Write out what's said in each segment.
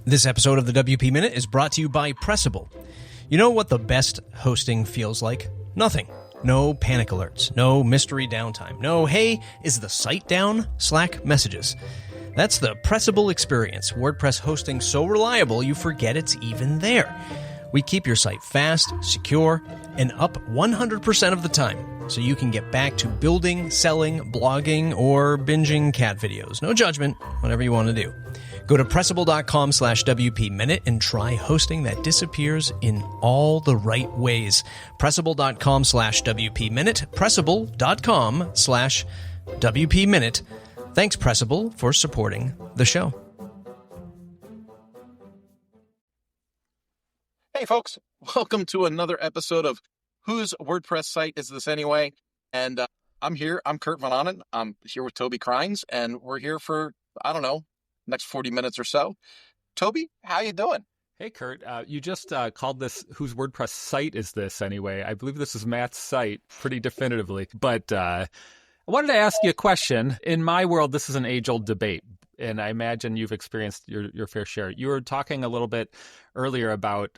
This episode of the WP Minute is brought to you by Pressable. You know what the best hosting feels like? Nothing. No panic alerts. No mystery downtime. No, hey, is the site down? Slack messages. That's the Pressable experience. WordPress hosting so reliable you forget it's even there. We keep your site fast, secure, and up 100% of the time, so you can get back to building, selling, blogging, or binging cat videos. No judgment, whatever you want to do. Go to Pressable.com/WP Minute and try hosting that disappears in all the right ways. Pressable.com/WP Minute. Pressable.com/WP Minute. Thanks, Pressable, for supporting the show. Hey, folks. Welcome to another episode of Whose WordPress Site Is This Anyway? And I'm here. I'm Kurt Van Onen. I'm here with Toby Crines, and we're here for, next 40 minutes or so. Toby, how you doing? Hey, Kurt. You just called this Whose WordPress Site Is This Anyway? I believe this is Matt's site pretty definitively. But I wanted to ask you a question. In my world, this is an age-old debate, and I imagine you've experienced your fair share. You were talking a little bit earlier about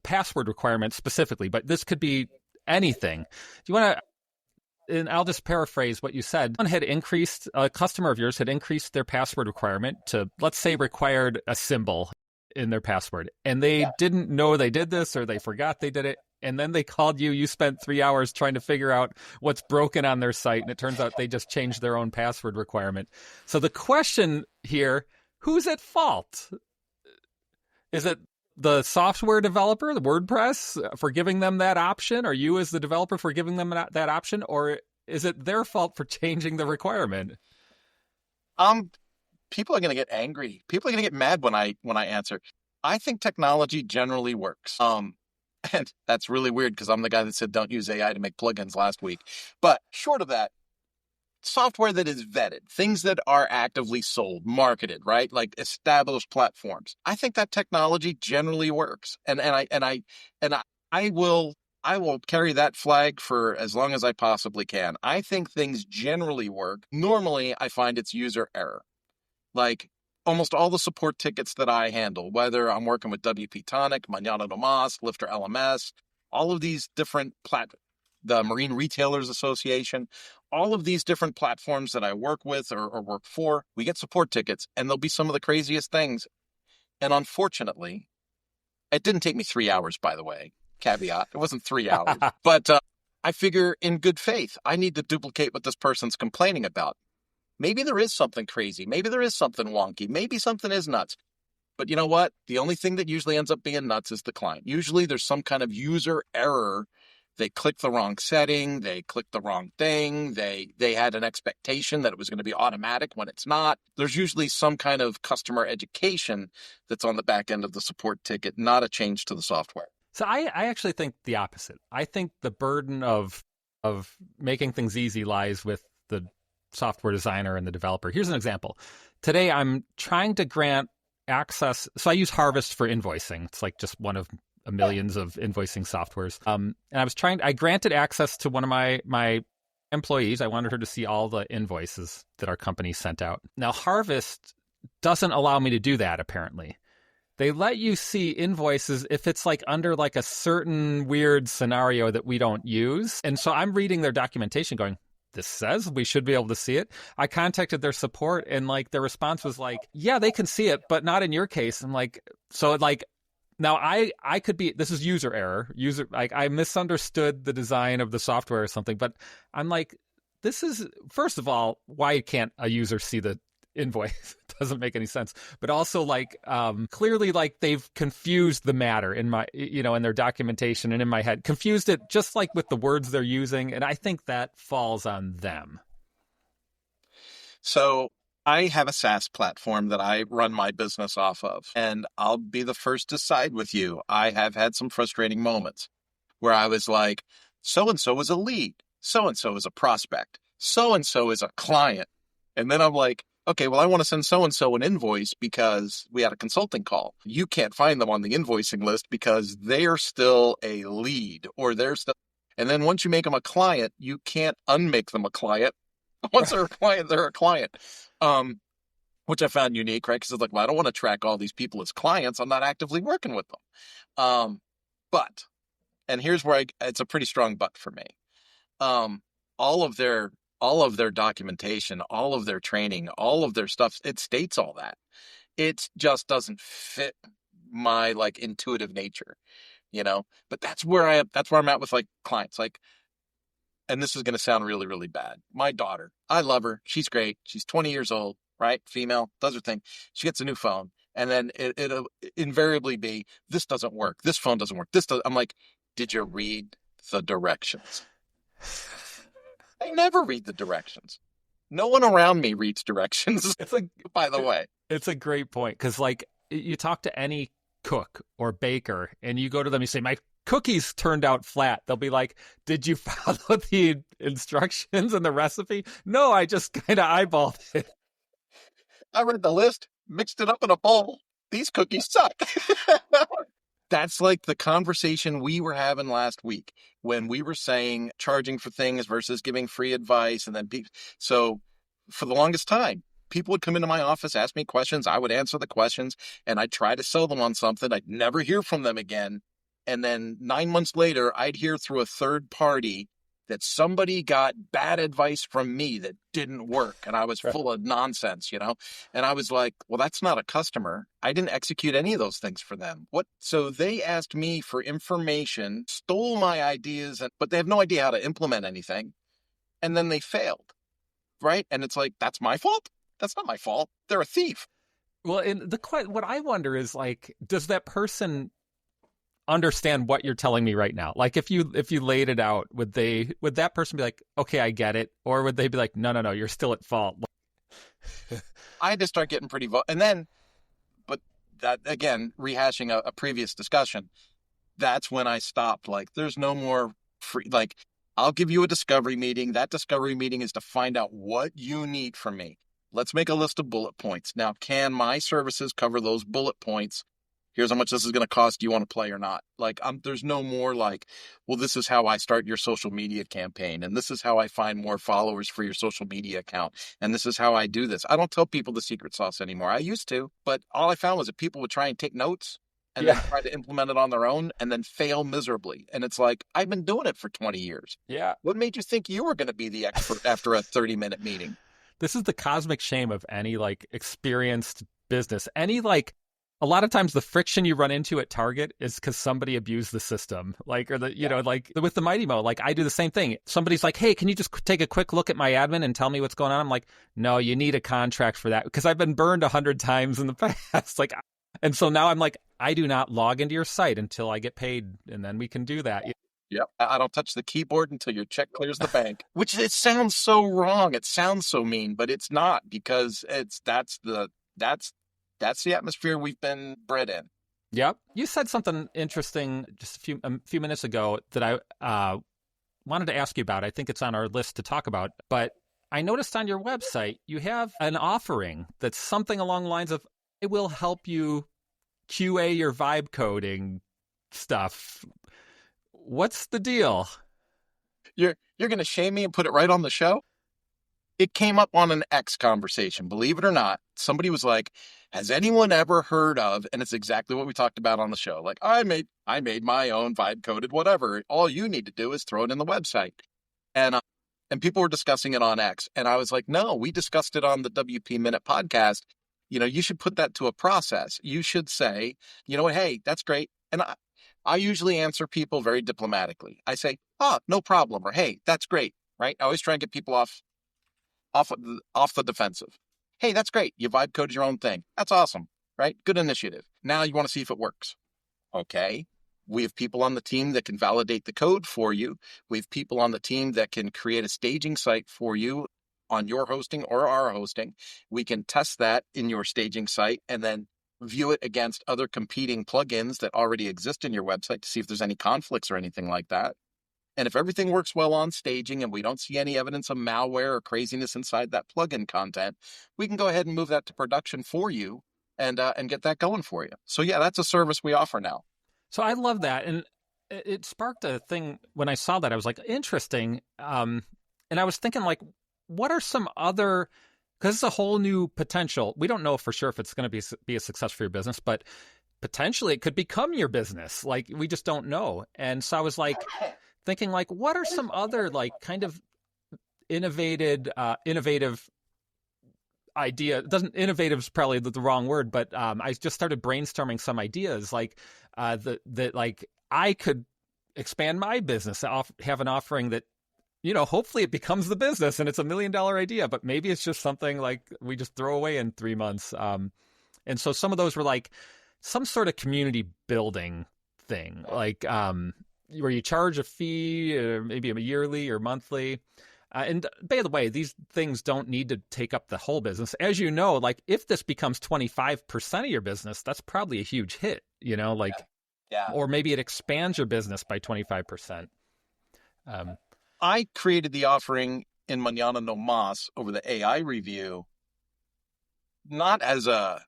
password requirements specifically, but this could be anything. Do you want to... And I'll just paraphrase what you said. A customer of yours had increased their password requirement to, let's say, required a symbol in their password. And they didn't know they did this, or they forgot they did it. And then they called you. You spent 3 hours trying to figure out what's broken on their site. And it turns out they just changed their own password requirement. So the question here, who's at fault? Is it the software developer, the WordPress, for giving them that option? Or you as the developer for giving them that option? Or is it their fault for changing the requirement? People are going to get angry. People are going to get mad when I answer. I think technology generally works. And that's really weird because I'm the guy that said don't use AI to make plugins last week. But short of that, software that is vetted, things that are actively sold, marketed, right? Like established platforms. I think that technology generally works. And I will carry that flag for as long as I possibly can. I think things generally work. Normally, I find it's user error. Like almost all the support tickets that I handle, whether I'm working with WP Tonic, Mañana No Mas, Lifter LMS, all of these different the Marine Retailers Association, all of these different platforms that I work with or work for, we get support tickets, and there'll be some of the craziest things. And unfortunately, it didn't take me 3 hours, by the way. Caveat, it wasn't 3 hours. But I figure in good faith, I need to duplicate what this person's complaining about. Maybe there is something crazy. Maybe there is something wonky. Maybe something is nuts. But you know what? The only thing that usually ends up being nuts is the client. Usually there's some kind of user error. They clicked the wrong setting. They clicked the wrong thing. They had an expectation that it was going to be automatic when it's not. There's usually some kind of customer education that's on the back end of the support ticket, not a change to the software. So I actually think the opposite. I think the burden of making things easy lies with the software designer and the developer. Here's an example. Today I'm trying to grant access. So I use Harvest for invoicing. It's like just one of millions of invoicing softwares. And I granted access to one of my employees. I wanted her to see all the invoices that our company sent out. Now, Harvest doesn't allow me to do that, apparently. They let you see invoices if it's like under like a certain weird scenario that we don't use. And so I'm reading their documentation going, this says we should be able to see it. I contacted their support and like their response was like, yeah, they can see it, but not in your case. I'm like, so like, now, I could be, this is user error. I misunderstood the design of the software or something, but I'm like, this is, first of all, why can't a user see the invoice? It doesn't make any sense. But also, like, clearly, like, they've confused the matter in their documentation and in my head, confused it just like with the words they're using. And I think that falls on them. So I have a SaaS platform that I run my business off of, and I'll be the first to side with you. I have had some frustrating moments where I was like, so-and-so is a lead, so-and-so is a prospect, so-and-so is a client. And then I'm like, okay, well, I want to send so-and-so an invoice because we had a consulting call. You can't find them on the invoicing list because they are still a lead or they're still, and then once you make them a client, you can't unmake them a client. Once they're a client, they're a client. which I found unique, right? Because it's like, well, I don't want to track all these people as clients. I'm not actively working with them. But, and here's where it's a pretty strong but for me. Um, all of their documentation, all of their training, all of their stuff, it states all that. It just doesn't fit my like intuitive nature, But that's where I'm at with like clients. Like, and this is going to sound really, really bad. My daughter, I love her. She's great. She's 20 years old, right? Female, does her thing. She gets a new phone. And then it'll invariably be, this doesn't work. This phone doesn't work. I'm like, did you read the directions? I never read the directions. No one around me reads directions. By the way, it's a great point. Cause like you talk to any cook or baker and you go to them, you say, my cookies turned out flat. They'll be like, did you follow the instructions and the recipe? No, I just kind of eyeballed it. I read the list, mixed it up in a bowl. These cookies suck. That's like the conversation we were having last week when we were saying charging for things versus giving free advice. And then, so for the longest time, people would come into my office, ask me questions. I would answer the questions and I'd try to sell them on something. I'd never hear from them again. And then 9 months later, I'd hear through a third party that somebody got bad advice from me that didn't work. And I was full of nonsense, And I was like, well, that's not a customer. I didn't execute any of those things for them. So they asked me for information, stole my ideas, but they have no idea how to implement anything. And then they failed, right? And it's like, that's my fault? That's not my fault. They're a thief. Well, and what I wonder is like, does that person understand what you're telling me right now? Like if you laid it out, would that person be like, okay, I get it? Or would they be like, no, you're still at fault? I had to start getting pretty and then, but that again, rehashing a previous discussion, that's when I stopped. Like there's no more free, like I'll give you a discovery meeting. That discovery meeting is to find out what you need from me. Let's make a list of bullet points. Now, can my services cover those bullet points? Here's how much this is going to cost. Do you want to play or not? Like, there's no more like, well, this is how I start your social media campaign. And this is how I find more followers for your social media account. And this is how I do this. I don't tell people the secret sauce anymore. I used to, but all I found was that people would try and take notes and then try to implement it on their own and then fail miserably. And it's like, I've been doing it for 20 years. Yeah. What made you think you were going to be the expert after a 30-minute meeting? This is the cosmic shame of any like experienced business. A lot of times the friction you run into at Target is because somebody abused the system. Like, or like with the Mighty Mo, like I do the same thing. Somebody's like, hey, can you just take a quick look at my admin and tell me what's going on? I'm like, no, you need a contract for that because I've been burned 100 times in the past. Like, and so now I'm like, I do not log into your site until I get paid and then we can do that. Yep. I don't touch the keyboard until your check clears the bank, which it sounds so wrong. It sounds so mean, but it's not because that's the atmosphere we've been bred in. Yep. You said something interesting just a few minutes ago that I wanted to ask you about. I think it's on our list to talk about, but I noticed on your website you have an offering that's something along the lines of it will help you QA your vibe coding stuff. What's the deal? You're going to shame me and put it right on the show? It came up on an X conversation, believe it or not. Somebody was like, has anyone ever heard of, and it's exactly what we talked about on the show. Like, I made my own vibe coded whatever. All you need to do is throw it in the website. And people were discussing it on X. And I was like, no, we discussed it on the WP Minute podcast. You should put that to a process. You should say, you know what, hey, that's great. And I usually answer people very diplomatically. I say, no problem. Or, hey, that's great. Right. I always try and get people off the defensive. Hey, that's great. You vibe coded your own thing. That's awesome. Right. Good initiative. Now you want to see if it works. Okay. We have people on the team that can validate the code for you. We have people on the team that can create a staging site for you on your hosting or our hosting. We can test that in your staging site and then view it against other competing plugins that already exist in your website to see if there's any conflicts or anything like that. And if everything works well on staging and we don't see any evidence of malware or craziness inside that plugin content, we can go ahead and move that to production for you and get that going for you. So yeah, that's a service we offer now. So I love that. And it sparked a thing when I saw that. I was like, interesting. And I was thinking like, what are some other because it's a whole new potential. We don't know for sure if it's going to be a success for your business, but potentially it could become your business. Like, we just don't know. And so I was like thinking, like, what are some other like kind of innovative idea? Innovative is probably the wrong word, but I just started brainstorming some ideas like that like I could expand my business, have an offering that, hopefully it becomes the business and it's $1 million idea, but maybe it's just something like we just throw away in 3 months. And so some of those were like some sort of community building thing, like where you charge a fee, maybe a yearly or monthly. And by the way, these things don't need to take up the whole business. As you know, like if this becomes 25% of your business, that's probably a huge hit, Yeah. Or maybe it expands your business by 25%. I created the offering in Mañana No Mas over the AI review, not as a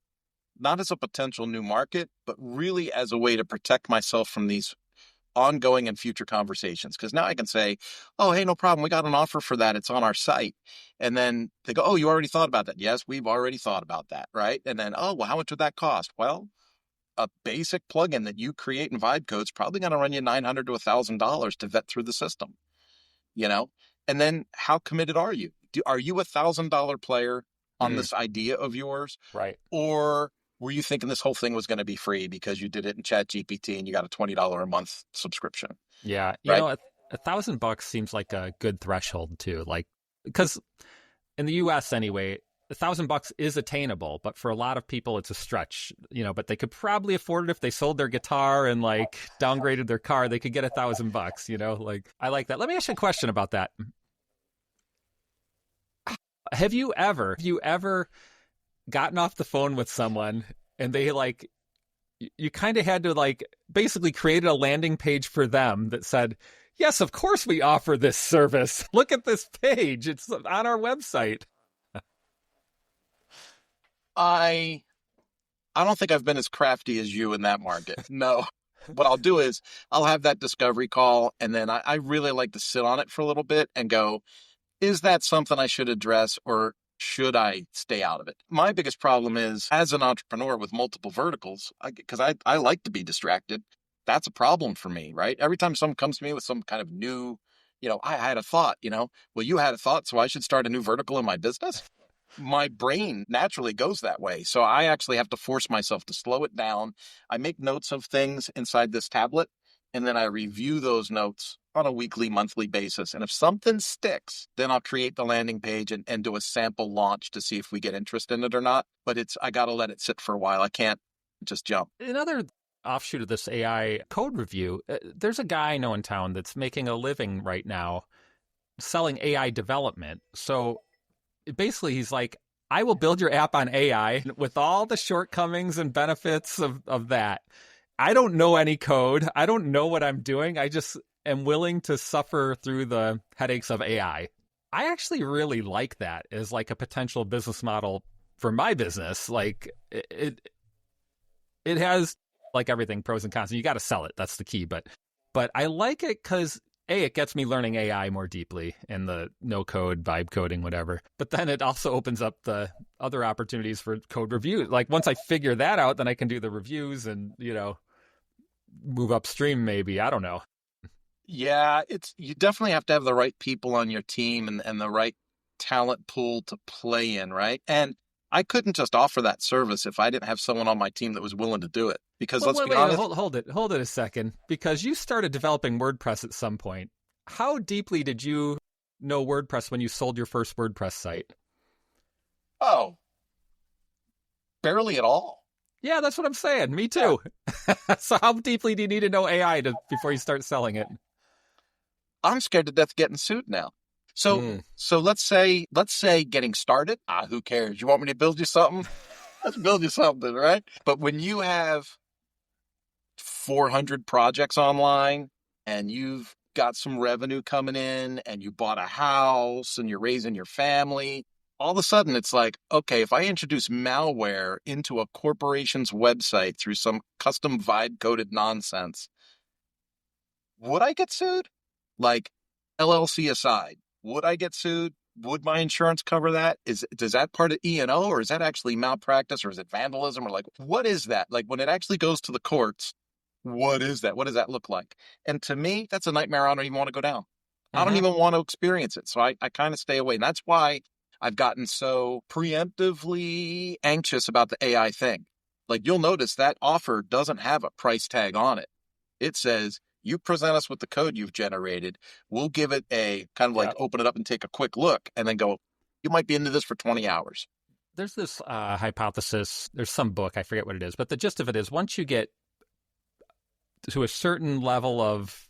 potential new market, but really as a way to protect myself from these ongoing and future conversations. Because now I can say, oh, hey, no problem. We got an offer for that. It's on our site. And then they go, oh, you already thought about that? Yes, we've already thought about that. Right. And then, oh, well, how much would that cost? Well, a basic plugin that you create in Vibe Code is probably going to run you $900 to $1,000 to vet through the system, And then how committed are you? Are you $1,000 player on this idea of yours? Right. Or were you thinking this whole thing was going to be free because you did it in ChatGPT and you got a $20 a month subscription? Yeah. Right? $1,000 seems like a good threshold too. Like, because in the US anyway, $1,000 is attainable, but for a lot of people it's a stretch, but they could probably afford it if they sold their guitar and like downgraded their car, they could get $1,000, like I like that. Let me ask you a question about that. Have you ever gotten off the phone with someone and they like, you kind of had to like basically created a landing page for them that said, yes, of course we offer this service. Look at this page. It's on our website. I don't think I've been as crafty as you in that market. No. What I'll do is I'll have that discovery call, and then I really like to sit on it for a little bit and go, is that something I should address or should I stay out of it? My biggest problem is, as an entrepreneur with multiple verticals, because I like to be distracted, that's a problem for me, right? Every time someone comes to me with some kind of new, I had a thought, well, you had a thought, so I should start a new vertical in my business. My brain naturally goes that way. So I actually have to force myself to slow it down. I make notes of things inside this tablet, and then I review those notes on a weekly, monthly basis. And if something sticks, then I'll create the landing page and do a sample launch to see if we get interest in it or not. But I got to let it sit for a while. I can't just jump. Another offshoot of this AI code review, there's a guy I know in town that's making a living right now selling AI development. So basically, he's like, I will build your app on AI with all the shortcomings and benefits of that. I don't know any code. I don't know what I'm doing. I just am willing to suffer through the headaches of AI. I actually really like that as like a potential business model for my business. Like it has like everything, pros and cons. And you got to sell it. That's the key. But I like it because it gets me learning AI more deeply and the no code, vibe coding, whatever. But then it also opens up the other opportunities for code review. Like once I figure that out, then I can do the reviews and, move upstream maybe. I don't know. Yeah, you definitely have to have the right people on your team and the right talent pool to play in, right? And I couldn't just offer that service if I didn't have someone on my team that was willing to do it. Because let's be honest. Hold it a second. Because you started developing WordPress at some point. How deeply did you know WordPress when you sold your first WordPress site? Oh, barely at all. Yeah, that's what I'm saying. Me too. Yeah. So how deeply do you need to know AI before you start selling it? I'm scared to death of getting sued now. So let's say getting started. Who cares? You want me to build you something? Let's build you something, right? But when you have 400 projects online and you've got some revenue coming in and you bought a house and you're raising your family, all of a sudden it's like, okay, if I introduce malware into a corporation's website through some custom vibe coded nonsense, would I get sued? Like LLC aside, would I get sued? would my insurance cover that? Does that part of E&O, or is that actually malpractice, or is it vandalism, or like, what is that? Like when it actually goes to the courts, what is that? What does that look like? And to me, that's a nightmare I don't even want to go down. I don't even want to experience it. So I kind of stay away. And that's why I've gotten so preemptively anxious about the AI thing. Like you'll notice that offer doesn't have a price tag on it. It says, you present us with the code you've generated. We'll give it a kind of like open it up and take a quick look and then go, you might be into this for 20 hours. There's this hypothesis. There's some book, I forget what it is, but the gist of it is once you get to a certain level of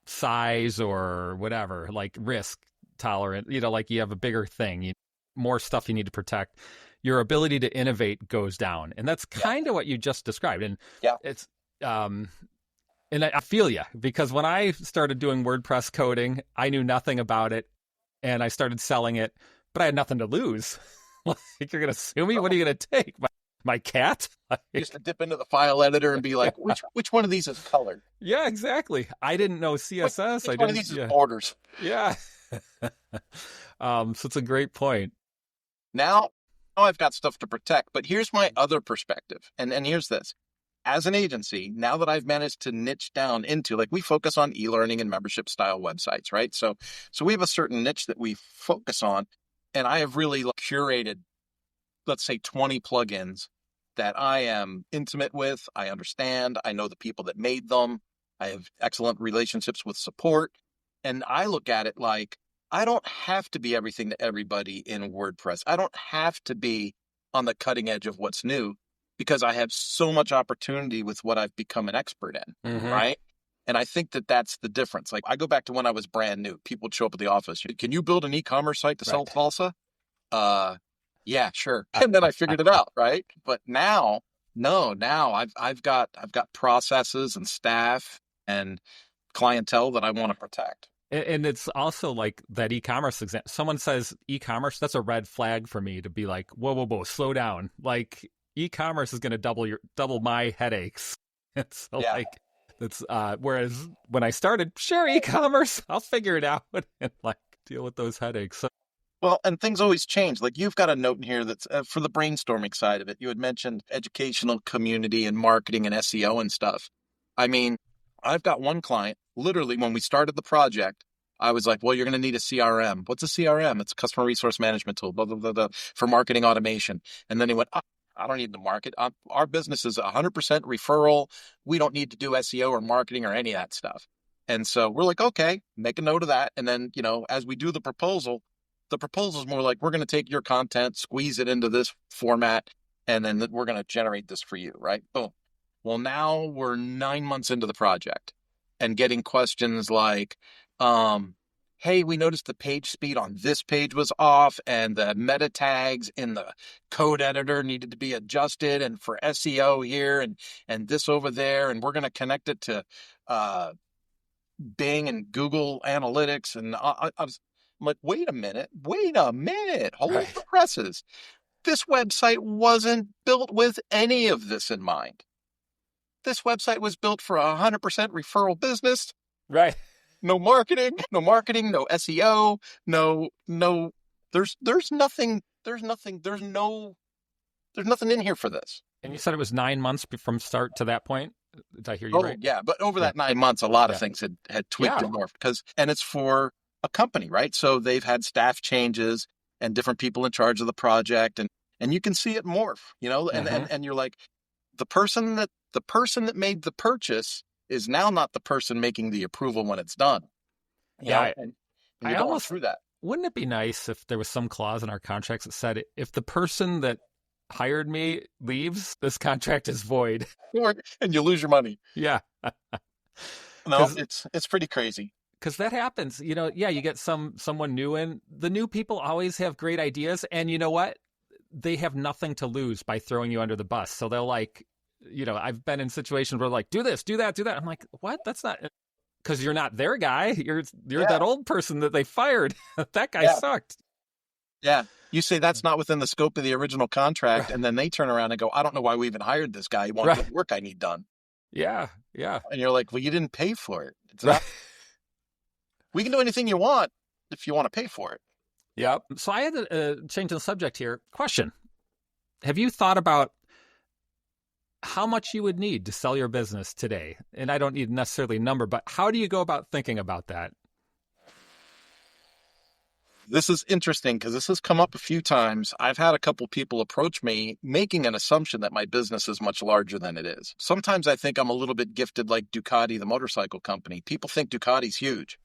size or whatever, like risk tolerant, like you have a bigger thing, more stuff you need to protect, your ability to innovate goes down. And that's kind of what you just described. And it's, and I feel you, because when I started doing WordPress coding, I knew nothing about it and I started selling it, but I had nothing to lose. Like, you're going to sue me? What are you going to take? My cat? You used to dip into the file editor and be like, which one of these is colored? Yeah, exactly. I didn't know CSS. Which one of these is borders? Yeah. So it's a great point. Now I've got stuff to protect, but here's my other perspective. And here's this. As an agency, now that I've managed to niche down into, like, we focus on e-learning and membership style websites, right? So we have a certain niche that we focus on, and I have really curated, let's say 20 plugins that I am intimate with, I understand, I know the people that made them, I have excellent relationships with support, and I look at it like, I don't have to be everything to everybody in WordPress. I don't have to be on the cutting edge of what's new, because I have so much opportunity with what I've become an expert in, right? And I think that that's the difference. Like, I go back to when I was brand new. People would show up at the office. Can you build an e-commerce site to sell salsa? Yeah, sure. And then I figured it out, right? But now I've got processes and staff and clientele that I want to protect. And it's also like that e-commerce example. Someone says e-commerce, that's a red flag for me to be like, whoa, slow down. Like, e-commerce is going to double my headaches. And so that's whereas when I started, sure, e-commerce, I'll figure it out and like deal with those headaches. So, well, and things always change. Like, you've got a note in here that's for the brainstorming side of it. You had mentioned educational community and marketing and SEO and stuff. I mean, I've got one client, literally, when we started the project, I was like, well, you're going to need a CRM. What's a CRM? It's a customer resource management tool, blah, blah, blah, blah, for marketing automation. And then he went, I don't need to market. Our business is 100% referral. We don't need to do SEO or marketing or any of that stuff. And so we're like, okay, make a note of that. And then, as we do the proposal is more like, we're going to take your content, squeeze it into this format, and then we're going to generate this for you, right? Boom. Well, now we're 9 months into the project and getting questions like, hey, we noticed the page speed on this page was off and the meta tags in the code editor needed to be adjusted, and for SEO here and this over there, and we're going to connect it to Bing and Google Analytics. And I'm like, wait a minute, hold the presses. This website wasn't built with any of this in mind. This website was built for 100% referral business. Right. No marketing, no SEO, there's nothing in here for this. And you said it was 9 months from start to that point? Did I hear you right? Yeah, but over that 9 months, a lot of things had tweaked and morphed, and it's for a company, right? So they've had staff changes and different people in charge of the project, and you can see it morph, and you're like, the person that made the purchase is now not the person making the approval when it's done. And you're going through that. Wouldn't it be nice if there was some clause in our contracts that said, if the person that hired me leaves, this contract is void, and you lose your money? Yeah. No, it's pretty crazy. Because that happens, you get someone new in. The new people always have great ideas, and you know what? They have nothing to lose by throwing you under the bus. So they'll like, I've been in situations where like, do this, do that, do that. I'm like, what? That's not, because you're not their guy. You're that old person that they fired. That guy sucked. Yeah. You say that's not within the scope of the original contract, and then they turn around and go, I don't know why we even hired this guy. He wants the work I need done. Yeah. And you're like, well, you didn't pay for it. It's not. We can do anything you want if you want to pay for it. Yep. So I had to change the subject here. Question. Have you thought about how much you would need to sell your business today? And I don't need necessarily a number, but how do you go about thinking about that? This is interesting because this has come up a few times. I've had a couple people approach me making an assumption that my business is much larger than it is. Sometimes I think I'm a little bit gifted like Ducati, the motorcycle company. People think Ducati's huge.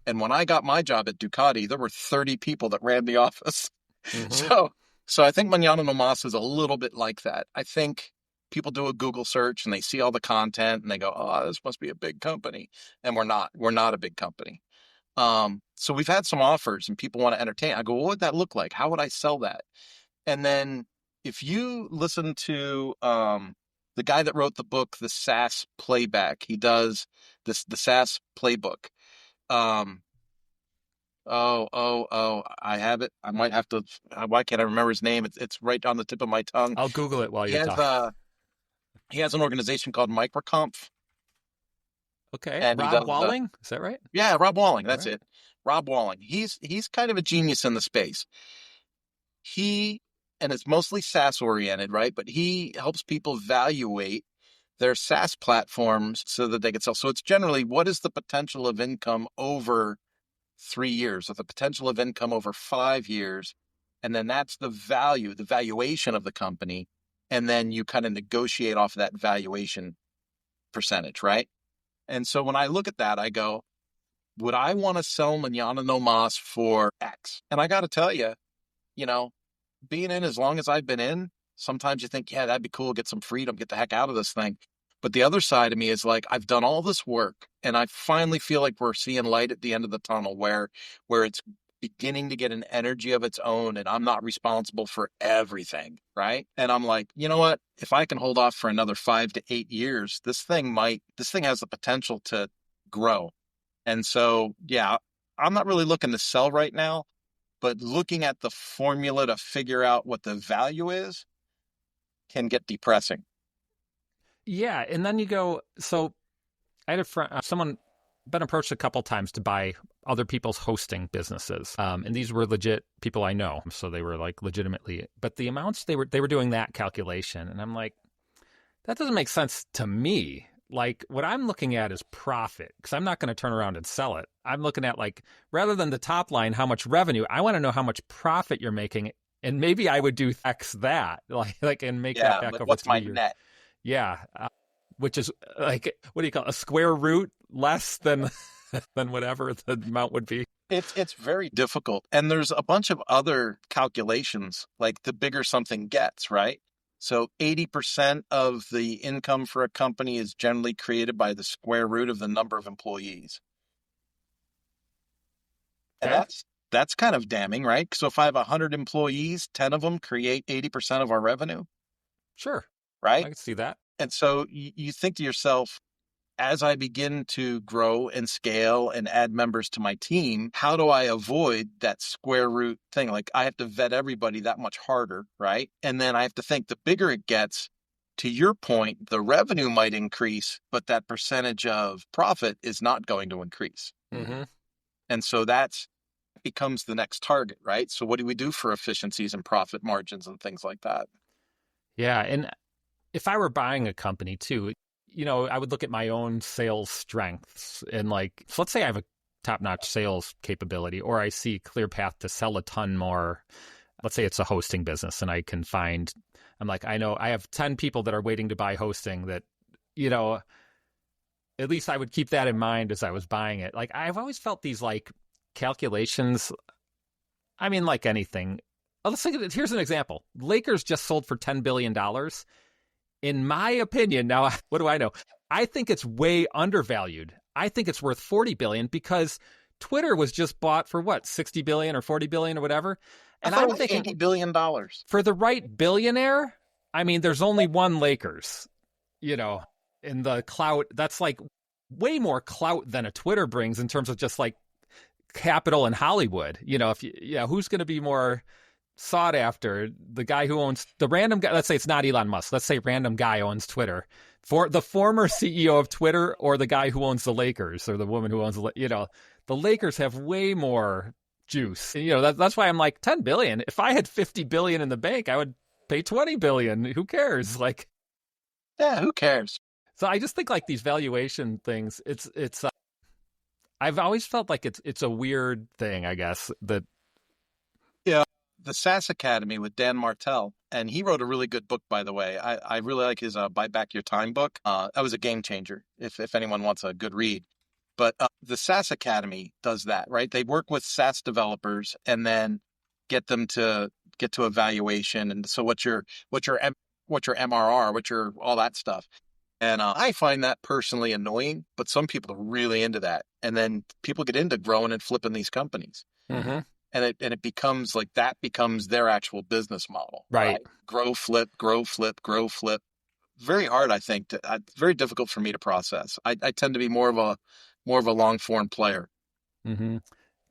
And when I got my job at Ducati, there were 30 people that ran the office. Mm-hmm. So I think Mañana No Mas is a little bit like that. I think people do a Google search and they see all the content and they go, oh, this must be a big company. And we're not. We're not a big company. So we've had some offers and people want to entertain. I go, what would that look like? How would I sell that? And then if you listen to the guy that wrote the book, The SaaS Playback, he does the SaaS Playbook. I have it. I might have to. Why can't I remember his name? It's right on the tip of my tongue. I'll Google it while you talk. He has an organization called Microconf. Okay. And Rob Walling? Is that right? Yeah, Rob Walling. That's right. it. Rob Walling. He's kind of a genius in the space. And it's mostly SaaS oriented, right? But he helps people evaluate their SaaS platforms so that they can sell. So it's generally, what is the potential of income over 3 years, or the potential of income over 5 years? And then that's the valuation of the company. And then you kind of negotiate off of that valuation percentage, right? And so when I look at that, I go, would I want to sell Mañana No Mas for X? And I got to tell you, being in as long as I've been in, sometimes you think, yeah, that'd be cool, get some freedom, get the heck out of this thing. But the other side of me is like, I've done all this work and I finally feel like we're seeing light at the end of the tunnel where it's beginning to get an energy of its own and I'm not responsible for everything, right? And I'm like, you know what? If I can hold off for another 5 to 8 years, this thing has the potential to grow. And so, yeah, I'm not really looking to sell right now, but looking at the formula to figure out what the value is can get depressing. Yeah. And then you go, so I had a friend, someone been approached a couple times to buy other people's hosting businesses. And these were legit people I know. So they were like legitimately, but the amounts they were doing that calculation. And I'm like, that doesn't make sense to me. Like what I'm looking at is profit because I'm not going to turn around and sell it. I'm looking at like, rather than the top line, how much revenue, I want to know how much profit you're making. And maybe I would do X that like and make that back over what's 3 my years. net? Yeah. Which is like, what do you call it? A square root less than whatever the amount would be. It's very difficult. And there's a bunch of other calculations, like the bigger something gets, right? So 80% of the income for a company is generally created by the square root of the number of employees. Okay. And that's kind of damning, right? So if I have 100 employees, 10 of them create 80% of our revenue. Sure. Right? I can see that. And so you think to yourself, as I begin to grow and scale and add members to my team, how do I avoid that square root thing? Like I have to vet everybody that much harder, right? And then I have to think the bigger it gets, to your point, the revenue might increase, but that percentage of profit is not going to increase. Mm-hmm. And so that becomes the next target, right? So what do we do for efficiencies and profit margins and things like that? Yeah. And if I were buying a company too, I would look at my own sales strengths and like, so let's say I have a top-notch sales capability or I see a clear path to sell a ton more. Let's say it's a hosting business and I can find, I'm like, I know I have 10 people that are waiting to buy hosting that, at least I would keep that in mind as I was buying it. Like I've always felt these like calculations. I mean, like anything. Let's think of it. Here's an example. Lakers just sold for $10 billion. In my opinion, now, what do I know? I think it's way undervalued. I think it's worth $40 billion because Twitter was just bought for what, $60 billion or $40 billion or whatever. And I'm thinking $80 billion for the right billionaire. I mean, there's only one Lakers, in the clout. That's like way more clout than a Twitter brings in terms of just like capital in Hollywood. Who's going to be more sought after, the guy who owns the random guy? Let's say it's not Elon Musk. Let's say random guy owns Twitter, for the former CEO of Twitter, or the guy who owns the Lakers, or the woman who owns the Lakers have way more juice. That's why I'm like 10 billion. If I had 50 billion in the bank, I would pay 20 billion. Who cares? Yeah, who cares? So I just think like these valuation things, it's I've always felt like it's a weird thing, I guess, that. Yeah. The SaaS Academy with Dan Martell, and he wrote a really good book, by the way. I really like his Buy Back Your Time book. That was a game changer if anyone wants a good read. But the SaaS Academy does that, right? They work with SaaS developers and then get them to get to evaluation. And so what's your MRR, what's your all that stuff. And I find that personally annoying, but some people are really into that. And then people get into growing and flipping these companies. Mm-hmm. And it becomes like that becomes their actual business model. Right. Grow, flip, grow, flip, grow, flip. Very hard, I think. Very difficult for me to process. I tend to be more of a long form player. Mm-hmm.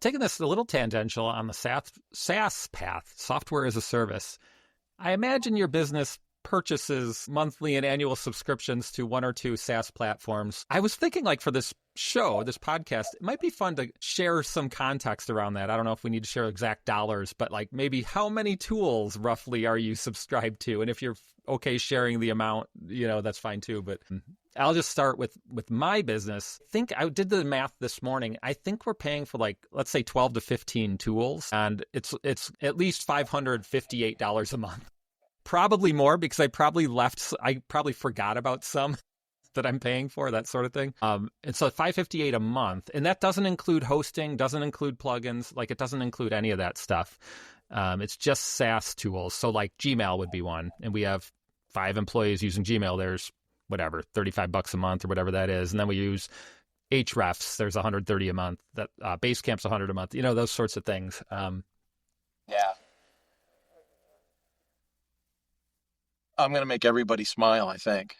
Taking this a little tangential on the SaaS path, software as a service. I imagine your business purchases monthly and annual subscriptions to one or two SaaS platforms. I was thinking like for this show, this podcast, it might be fun to share some context around that. I don't know if we need to share exact dollars, but like maybe how many tools roughly are you subscribed to? And if you're okay sharing the amount, that's fine too. But I'll just start with my business. I think I did the math this morning. I think we're paying for like, let's say 12 to 15 tools, and it's at least $558 a month. Probably more because I probably forgot about some that I'm paying for, that sort of thing. And so $558 a month, and that doesn't include hosting, doesn't include plugins, like it doesn't include any of that stuff. It's just SaaS tools. So like Gmail would be one, and we have 5 employees using Gmail. There's whatever, $35 a month or whatever that is. And then we use Ahrefs. There's $130 a month. That Basecamp's $100 a month. Those sorts of things. Yeah. I'm going to make everybody smile, I think.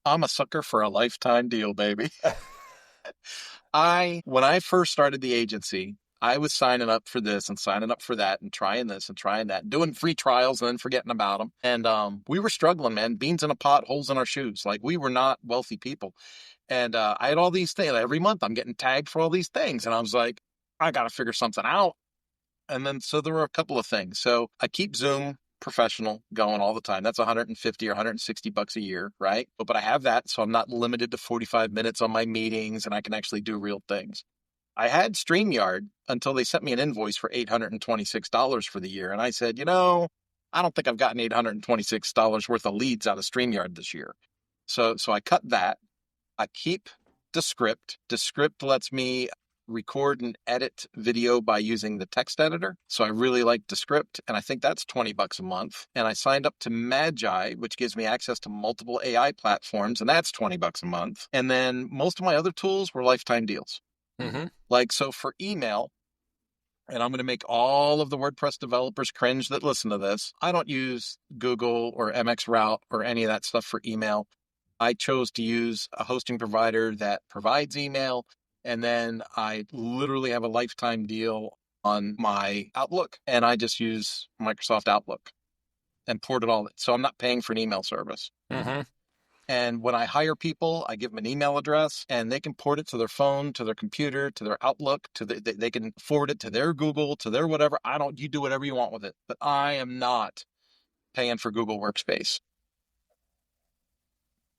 I'm a sucker for a lifetime deal, baby. When I first started the agency, I was signing up for this and signing up for that and trying this and trying that, doing free trials and then forgetting about them. And we were struggling, man. Beans in a pot, holes in our shoes. Like, we were not wealthy people. And I had all these things. Every month I'm getting tagged for all these things. And I was like, I got to figure something out. And then so there were a couple of things. So I keep Zoom Professional going all the time. That's $150 or $160 a year, right? But I have that, so I'm not limited to 45 minutes on my meetings, and I can actually do real things. I had StreamYard until they sent me an invoice for $826 for the year. And I said, I don't think I've gotten $826 worth of leads out of StreamYard this year. So I cut that. I keep Descript. Descript lets me record and edit video by using the text editor. So I really like Descript, and I think that's $20 a month. And I signed up to Magi, which gives me access to multiple AI platforms, and that's $20 a month. And then most of my other tools were lifetime deals. Mm-hmm. Like, so for email, and I'm going to make all of the WordPress developers cringe that listen to this, I don't use Google or MX Route or any of that stuff for email. I chose to use a hosting provider that provides email. And then I literally have a lifetime deal on my Outlook, and I just use Microsoft Outlook and port it all. So I'm not paying for an email service. Mm-hmm. And when I hire people, I give them an email address, and they can port it to their phone, to their computer, to their Outlook, they can forward it to their Google, to their whatever. You do whatever you want with it. But I am not paying for Google Workspace.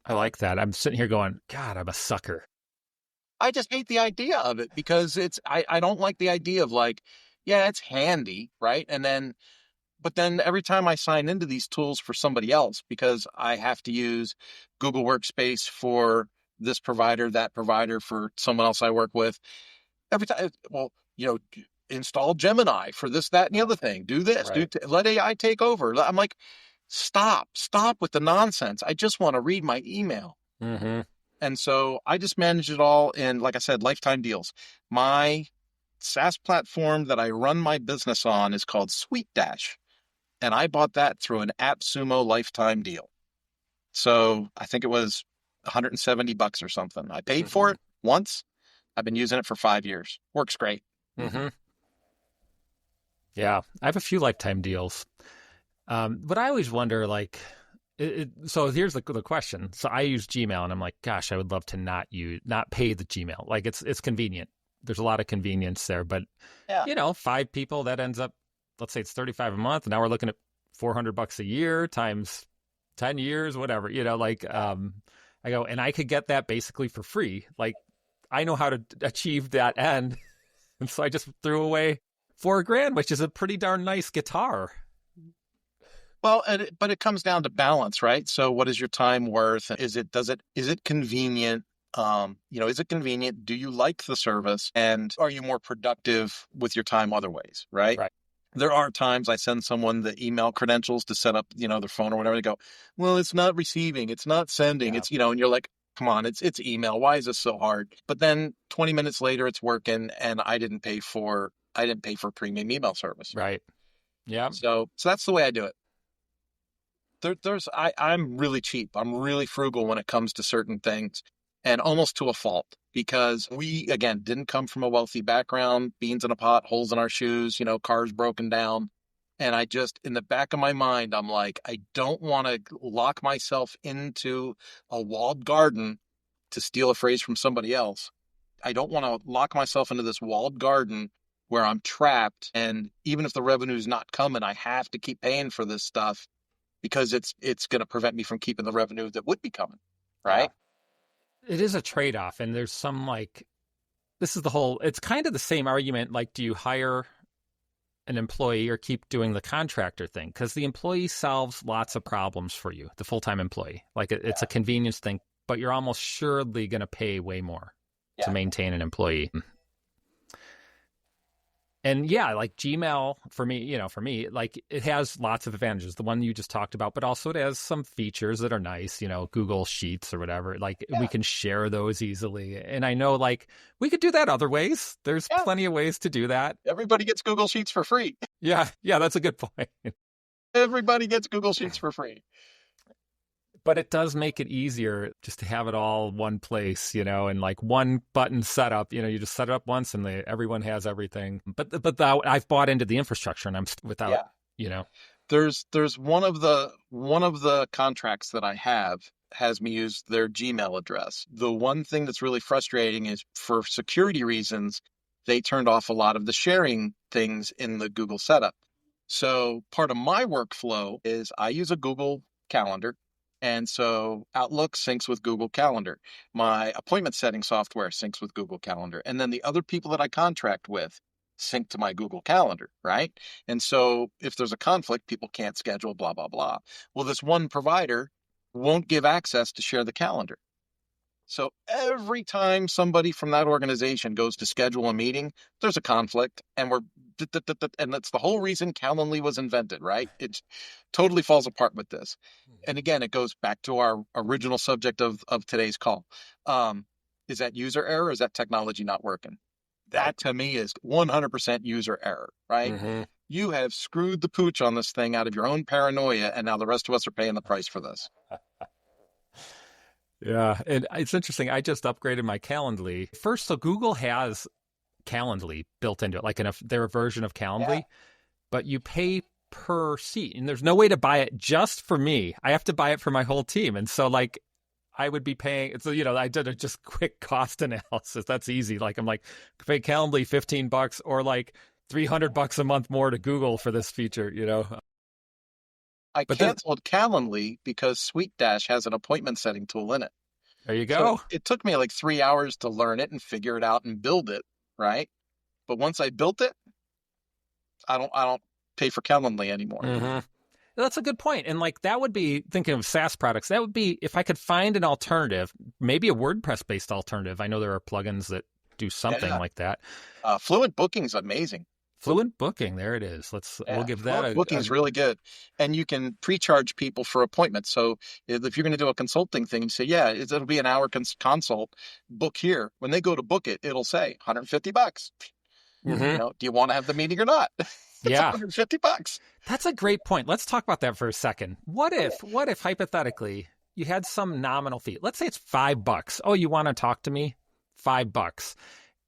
I like that. I'm sitting here going, God, I'm a sucker. I just hate the idea of it because I don't like the idea of like, yeah, it's handy, right? But then every time I sign into these tools for somebody else, because I have to use Google Workspace for this provider, that provider for someone else I work with, every time, install Gemini for this, that, and the other thing. Do this, right. Let AI take over. I'm like, stop with the nonsense. I just want to read my email. Mm-hmm. And so I just manage it all in, like I said, lifetime deals. My SaaS platform that I run my business on is called SweetDash. And I bought that through an AppSumo lifetime deal. So I think it was $170 or something. I paid for it once. I've been using it for 5 years. Works great. Mm-hmm. Yeah, I have a few lifetime deals. But I always wonder, like, so here's the question. So I use Gmail, and I'm like, gosh, I would love to not pay the Gmail. Like, it's convenient. there's a lot of convenience there. But, Yeah. 5 people, that ends up, let's say it's 35 a month. Now we're looking at $400 a year times 10 years, whatever, I go, and I could get that basically for free. Like, I know how to achieve that end. And so I just threw away $4,000, which is a pretty darn nice guitar. Well, but it comes down to balance, right? So what is your time worth? Is it convenient? Is it convenient? Do you like the service? And are you more productive with your time other ways, right? Right. There are times I send someone the email credentials to set up, their phone or whatever. They go, well, it's not receiving, it's not sending, it's, and you're like, come on, it's email. Why is this so hard? But then 20 minutes later, it's working, and I didn't pay for premium email service. Right. Yeah. So that's the way I do it. I'm really cheap. I'm really frugal when it comes to certain things, and almost to a fault, because we, again, didn't come from a wealthy background, beans in a pot, holes in our shoes, cars broken down. And I just, in the back of my mind, I'm like, I don't want to lock myself into a walled garden, to steal a phrase from somebody else. I don't want to lock myself into this walled garden where I'm trapped. And even if the revenue is not coming, I have to keep paying for this stuff because it's going to prevent me from keeping the revenue that would be coming. Right. It is a trade-off. And there's some it's kind of the same argument. Like, do you hire an employee or keep doing the contractor thing? Because the employee solves lots of problems for you, the full-time employee. Like, it's a convenience thing, but you're almost surely going to pay way more to maintain an employee. And like Gmail, for me, like, it has lots of advantages, the one you just talked about, but also it has some features that are nice, Google Sheets or whatever. Like, we can share those easily. And I know, like, we could do that other ways. There's plenty of ways to do that. Everybody gets Google Sheets for free. Yeah, that's a good point. Everybody gets Google Sheets for free. But it does make it easier just to have it all one place, and like one button setup. You just set it up once and everyone has everything. But I've bought into the infrastructure, and I'm without, There's one of the contracts that I have has me use their Gmail address. The one thing that's really frustrating is, for security reasons, they turned off a lot of the sharing things in the Google setup. So part of my workflow is I use a Google Calendar. And so Outlook syncs with Google Calendar. My appointment setting software syncs with Google Calendar. And then the other people that I contract with sync to my Google Calendar, right? And so if there's a conflict, people can't schedule, blah, blah, blah. Well, this one provider won't give access to share the calendar. So every time somebody from that organization goes to schedule a meeting, there's a conflict, and and that's the whole reason Calendly was invented, right? It totally falls apart with this. And again, it goes back to our original subject of today's call. Is that user error? Or is that technology not working? That to me is 100% user error, right? Mm-hmm. You have screwed the pooch on this thing out of your own paranoia, and now the rest of us are paying the price for this. Yeah, and it's interesting. I just upgraded my Calendly. First, so Google has Calendly built into it, like their version of Calendly, but you pay per seat, and there's no way to buy it just for me. I have to buy it for my whole team. And so, like, I would be paying, so, I did a just quick cost analysis. That's easy. Like, I'm like, pay Calendly $15 or like $300 a month more to Google for this feature, I canceled Calendly because SweetDash has an appointment setting tool in it. There you go. So it took me like 3 hours to learn it and figure it out and build it, right? But once I built it, I don't pay for Calendly anymore. Mm-hmm. That's a good point. And like, that would be, thinking of SaaS products, that would be, if I could find an alternative, maybe a WordPress-based alternative. I know there are plugins that do something like that. Fluent Booking's amazing. Fluent Booking, there it is. We'll give that Fluent Booking's really good. And you can pre-charge people for appointments. So if you're going to do a consulting thing, you say, it'll be an hour consult, book here. When they go to book it, it'll say $150. Mm-hmm. Do you want to have the meeting or not? Yeah. $150. That's a great point. Let's talk about that for a second. What if hypothetically you had some nominal fee? Let's say it's $5. Oh, you want to talk to me? $5.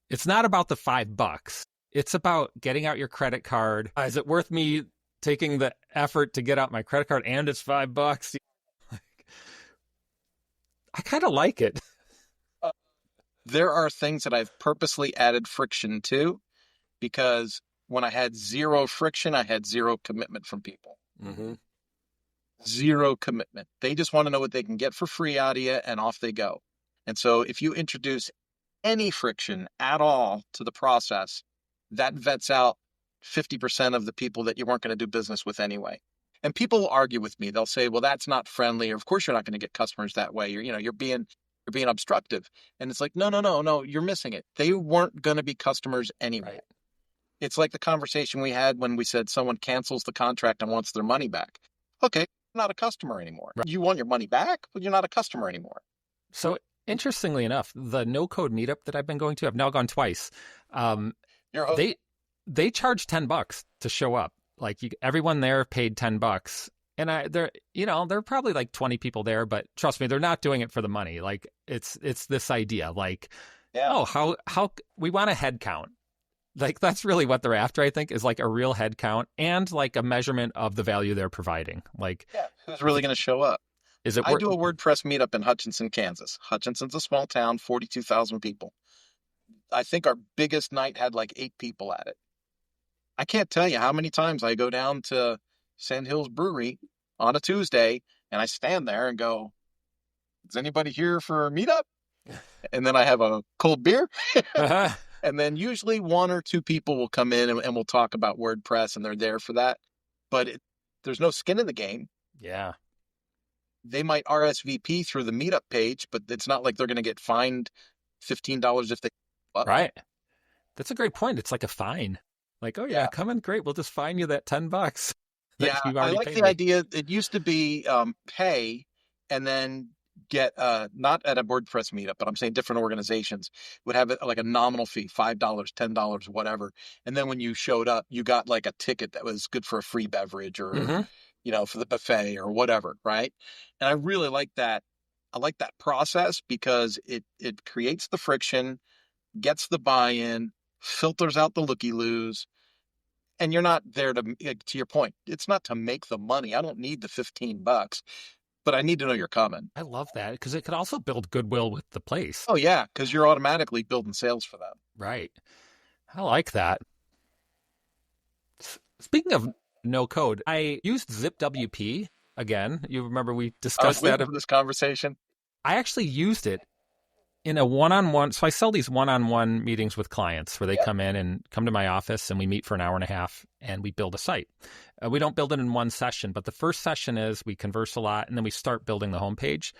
It's not about the $5. It's about getting out your credit card. Is it worth me taking the effort to get out my credit card, and it's $5? I kind of like it. There are things that I've purposely added friction to because when I had zero friction, I had zero commitment from people. Mm-hmm. Zero commitment. They just want to know what they can get for free out of you, and off they go. And so if you introduce any friction at all to the process, that vets out 50% of the people that you weren't going to do business with anyway. And people will argue with me. They'll say, well, that's not friendly. Or of course, you're not going to get customers that way. You're being obstructive. And it's like, no, you're missing it. They weren't going to be customers anyway. Right. It's like the conversation we had when we said someone cancels the contract and wants their money back. Okay, you're not a customer anymore. Right. You want your money back, but you're not a customer anymore. So interestingly enough, the no-code meetup that I've been going to, I've now gone twice. They charge $10 to show up. Like everyone there paid $10, and there are probably like 20 people there, but trust me, they're not doing it for the money. Like it's this idea, like, how we want a head count. Like that's really what they're after, I think, is like a real head count and like a measurement of the value they're providing. Like, who's really going to show up? I do a WordPress meetup in Hutchinson, Kansas. Hutchinson's a small town, 42,000 people. I think our biggest night had like 8 people at it. I can't tell you how many times I go down to Sand Hills Brewery on a Tuesday and I stand there and go, is anybody here for a meetup? And then I have a cold beer. And then usually 1 or 2 people will come in and we'll talk about WordPress, and they're there for that. But there's no skin in the game. Yeah. They might RSVP through the meetup page, but it's not like they're going to get fined $15 if they... Right. That's a great point. It's like a fine. Like, oh yeah, come in, great. We'll just fine you that $10. Yeah, I like the idea. It used to be pay and then get, not at a WordPress meetup, but I'm saying different organizations would have like a nominal fee, $5, $10, whatever. And then when you showed up, you got like a ticket that was good for a free beverage or, for the buffet or whatever, right? And I really like that. I like that process because it creates the friction, gets the buy-in, filters out the looky-loos, and you're not there to your point, it's not to make the money. I don't need the $15, but I need to know you're coming. I love that because it could also build goodwill with the place. Oh, yeah, because you're automatically building sales for them. Right. I like that. Speaking of no code, I used ZipWP again. You remember we discussed that in this conversation? I actually used it in a one-on-one. So I sell these one-on-one meetings with clients where they come in and come to my office and we meet for an hour and a half and we build a site. We don't build it in one session, but the first session is we converse a lot and then we start building the homepage.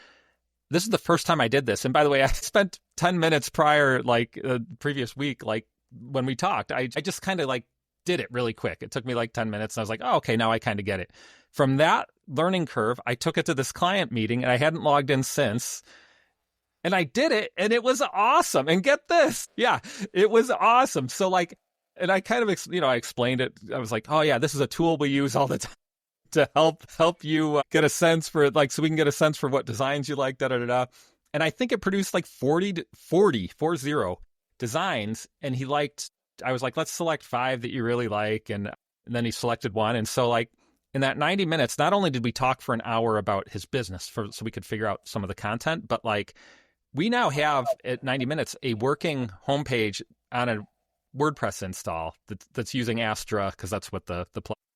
This is the first time I did this. And by the way, I spent 10 minutes prior, like previous week, like when we talked, I just kind of like did it really quick. It took me like 10 minutes and I was like, oh, okay, now I kind of get it. From that learning curve, I took it to this client meeting and I hadn't logged in since. And I did it, and it was awesome. And get this. Yeah, it was awesome. So like, and I kind of, I explained it. I was like, oh yeah, this is a tool we use all the time to help you get a sense for like, so we can get a sense for what designs you like, da-da-da-da. And I think it produced like 40 designs. And I was like, let's select 5 that you really like. And then he selected one. And so like, in that 90 minutes, not only did we talk for an hour about his business so we could figure out some of the content, but like, we now have, at 90 minutes, a working homepage on a WordPress install that's using Astra, because that's what the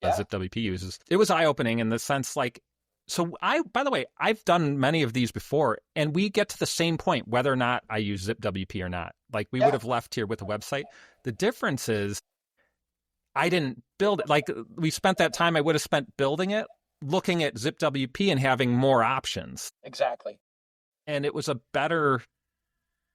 ZipWP uses. It was eye-opening in the sense, like, so by the way, I've done many of these before, and we get to the same point, whether or not I use ZipWP or not. Like, we would have left here with a website. The difference is, I didn't build it. Like, we spent that time I would have spent building it, looking at ZipWP and having more options. Exactly. And it was a better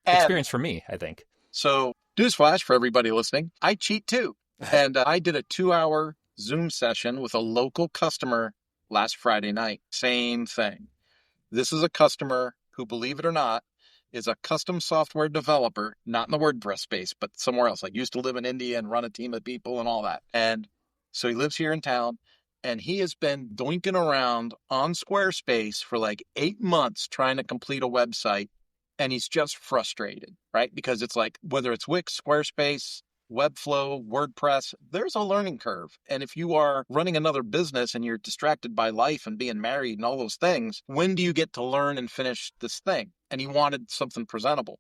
experience for me, I think. So, newsflash for everybody listening, I cheat too. And I did a 2-hour Zoom session with a local customer last Friday night. Same thing. This is a customer who, believe it or not, is a custom software developer, not in the WordPress space, but somewhere else. Like, used to live in India and run a team of people and all that. And so he lives here in town. And he has been doinking around on Squarespace for like 8 months trying to complete a website. And he's just frustrated, right? Because it's like, whether it's Wix, Squarespace, Webflow, WordPress, there's a learning curve. And if you are running another business and you're distracted by life and being married and all those things, when do you get to learn and finish this thing? And he wanted something presentable.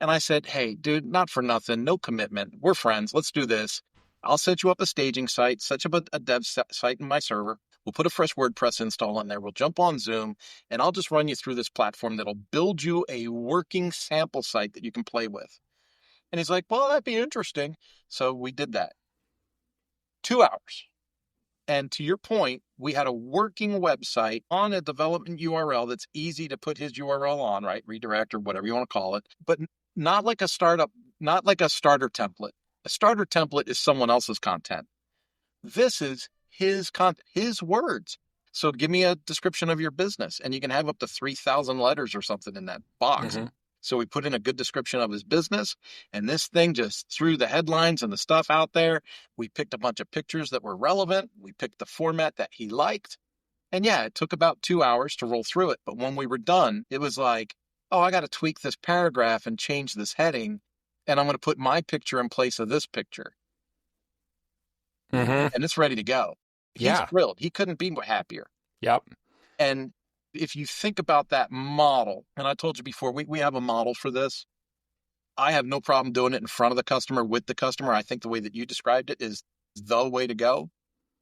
And I said, hey, dude, not for nothing, no commitment. We're friends. Let's do this. I'll set you up a staging site, set you up a dev site in my server. We'll put a fresh WordPress install in there. We'll jump on Zoom, and I'll just run you through this platform that'll build you a working sample site that you can play with. And he's like, well, that'd be interesting. So we did that. 2 hours. And to your point, we had a working website on a development URL that's easy to put his URL on, right? Redirect or whatever you want to call it, but not like a startup, not like a starter template. A starter template is someone else's content. This is his content, his words. So give me a description of your business, and you can have up to 3,000 letters or something in that box. Mm-hmm. So we put in a good description of his business, and this thing just threw the headlines and the stuff out there. We picked a bunch of pictures that were relevant. We picked the format that he liked. And yeah, it took about 2 hours to roll through it. But when we were done, it was like, oh, I got to tweak this paragraph and change this heading, and I'm going to put my picture in place of this picture. Mm-hmm. And it's ready to go. He's thrilled. He couldn't be happier. Yep. And if you think about that model, and I told you before, we have a model for this. I have no problem doing it in front of the customer, with the customer. I think the way that you described it is the way to go,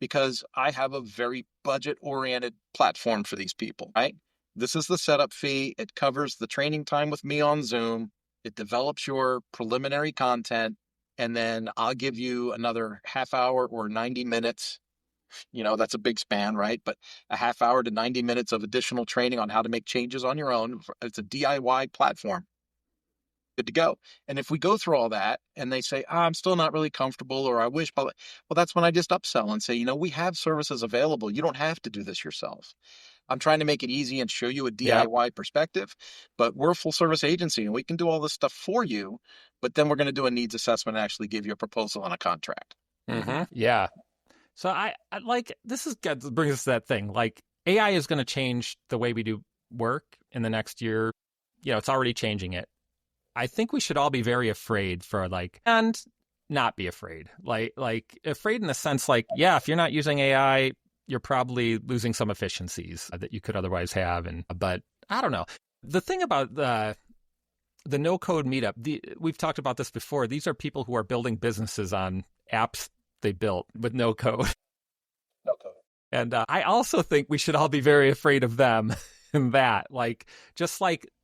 because I have a very budget-oriented platform for these people, right? This is the setup fee. It covers the training time with me on Zoom. It develops your preliminary content, and then I'll give you another half hour or 90 minutes. That's a big span, right? But a half hour to 90 minutes of additional training on how to make changes on your own. It's a DIY platform. Good to go. And if we go through all that and they say, I'm still not really comfortable, or I wish, well, that's when I just upsell and say, we have services available. You don't have to do this yourself. I'm trying to make it easy and show you a DIY perspective, but we're a full service agency and we can do all this stuff for you. But then we're going to do a needs assessment and actually give you a proposal and a contract. Mm-hmm. Yeah. So I like, this brings us to that thing. Like, AI is going to change the way we do work in the next year. It's already changing it. I think we should all be very afraid and not be afraid. Like afraid in the sense if you're not using AI, you're probably losing some efficiencies that you could otherwise have. But I don't know. The thing about the no code meetup, we've talked about this before. These are people who are building businesses on apps they built with no code. No code. And I also think we should all be very afraid of them in that.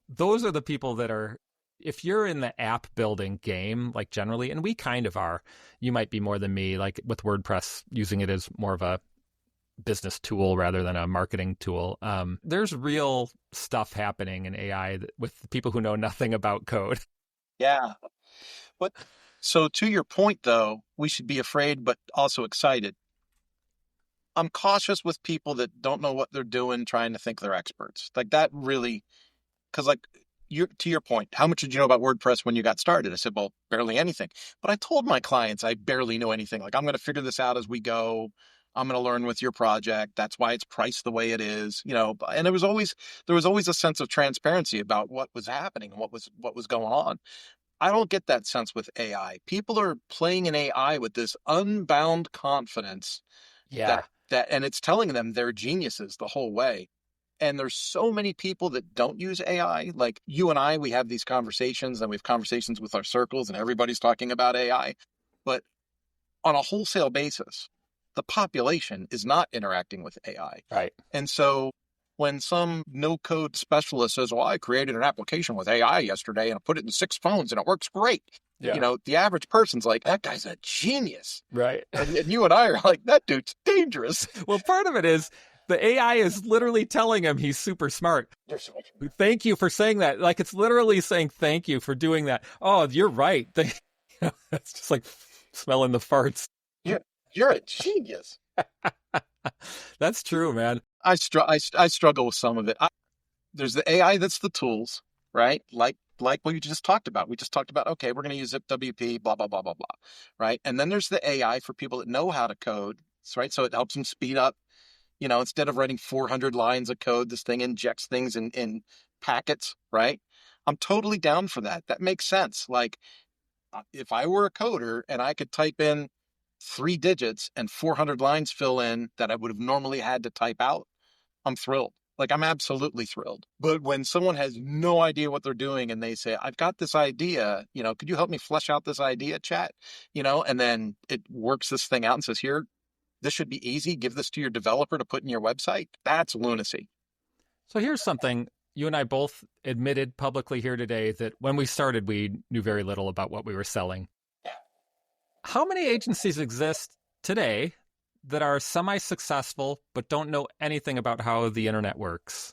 Those are the people that are, if you're in the app building game, generally, and we kind of are, you might be more than me, with WordPress, using it as more of a business tool rather than a marketing tool. There's real stuff happening in AI with people who know nothing about code. Yeah. But so to your point, though, we should be afraid, but also excited. I'm cautious with people that don't know what they're doing, trying to think they're experts. That really, because to your point, how much did you know about WordPress when you got started? I said, well, barely anything. But I told my clients I barely knew anything. I'm going to figure this out as we go. I'm going to learn with your project. That's why it's priced the way it is, and there was always a sense of transparency about what was happening and what was going on. I don't get that sense with AI. People are playing in AI with this unbound confidence. Yeah. And it's telling them they're geniuses the whole way. And there's so many people that don't use AI. Like you and I, we have these conversations, and we have conversations with our circles, and everybody's talking about AI. But on a wholesale basis, the population is not interacting with AI. Right. And so when some no-code specialist says, well, I created an application with AI yesterday and I put it in 6 phones and it works great. Yeah. The average person's like, that guy's a genius. Right. And you and I are like, that dude's dangerous. Well, part of it is the AI is literally telling him he's super smart. You're so smart. Thank you for saying that. It's literally saying thank you for doing that. Oh, you're right. It's just like smelling the farts. You're a genius. That's true, man. I struggle with some of it. There's the AI that's the tools, right? Like what you just talked about. We just talked about, okay, we're going to use ZipWP, blah, blah, blah, blah, blah, right? And then there's the AI for people that know how to code, right? So it helps them speed up. Instead of writing 400 lines of code, this thing injects things in packets, right? I'm totally down for that. That makes sense. If I were a coder and I could type in 3 digits and 400 lines fill in that I would have normally had to type out, I'm thrilled. Like, I'm absolutely thrilled. But when someone has no idea what they're doing and they say, I've got this idea, could you help me flesh out this idea, chat? And then it works this thing out and says, here, this should be easy. Give this to your developer to put in your website. That's lunacy. So here's something you and I both admitted publicly here today, that when we started, we knew very little about what we were selling. Yeah. How many agencies exist today that are semi-successful but don't know anything about how the internet works?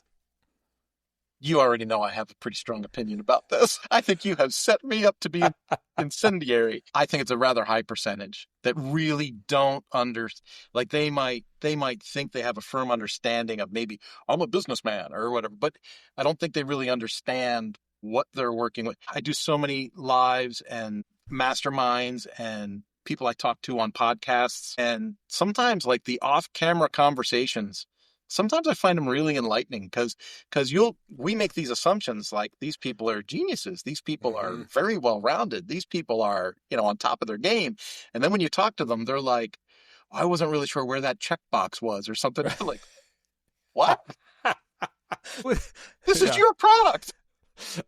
You already know I have a pretty strong opinion about this. I think you have set me up to be incendiary. I think it's a rather high percentage that really don't like they might think they have a firm understanding of, maybe I'm a businessman or whatever, but I don't think they really understand what they're working with. I do so many lives and masterminds and people I talk to on podcasts, and sometimes like the off-camera conversations, sometimes I find them really enlightening because we make these assumptions like these people are geniuses. These people are very well-rounded. These people are, on top of their game. And then when you talk to them, they're like, I wasn't really sure where that checkbox was or something. Like, what? This is your product.